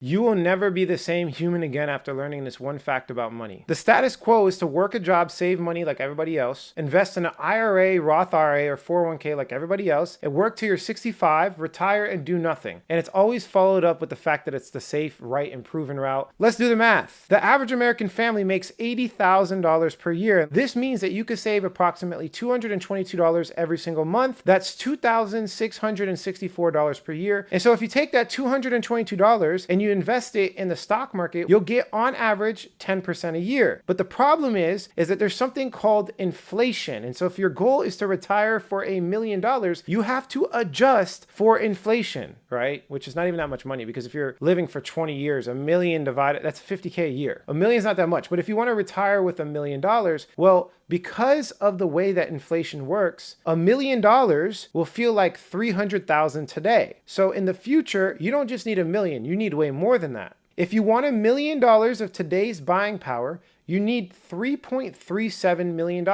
You will never be the same human again after learning this one fact about money. The status quo is to work a job, save money like everybody else, invest in an IRA, Roth IRA, or 401k like everybody else, and work till you're 65, retire, and do nothing. And it's always followed up with the fact that it's the safe, right, and proven route. Let's do the math. The average American family makes $80,000 per year. This means that you could save approximately $222 every single month. That's $2,664 per year. And so if you take that $222 and you invest it in the stock market, you'll get on average 10% a year. But the problem is that there's something called inflation. And so if your goal is to retire for $1 million, you have to adjust for inflation, right? Which is not even that much money, because if you're living for 20 years, $1 million divided, that's $50K a year. $1 million is not that much. But if you want to retire with $1 million, well, because of the way that inflation works, $1 million will feel like 300,000 today. So in the future, you don't just need $1 million, you need way more than that. If you want $1 million of today's buying power, you need $3.37 million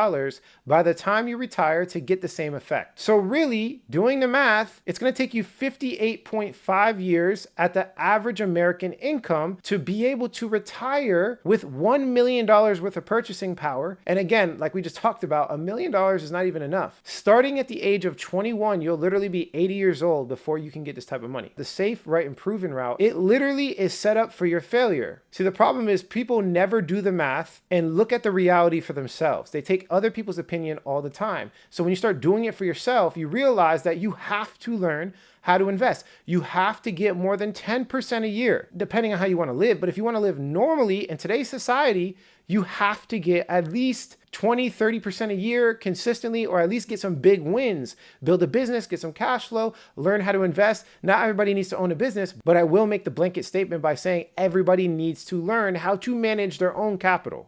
by the time you retire to get the same effect. So really, doing the math, it's going to take you 58.5 years at the average American income to be able to retire with $1 million worth of purchasing power. And again, like we just talked about, $1 million is not even enough. Starting at the age of 21, you'll literally be 80 years old before you can get this type of money. The safe, right, and proven route, it literally is set up for your failure. See, the problem is people never do the math and look at the reality for themselves. They take other people's opinion all the time. So when you start doing it for yourself, you realize that you have to learn how to invest. You have to get more than 10% a year, depending on how you want to live. But if you want to live normally in today's society, you have to get at least 20, 30% a year consistently, or at least get some big wins. Build a business, get some cash flow, learn how to invest. Not everybody needs to own a business, but I will make the blanket statement by saying everybody needs to learn how to manage their own capital.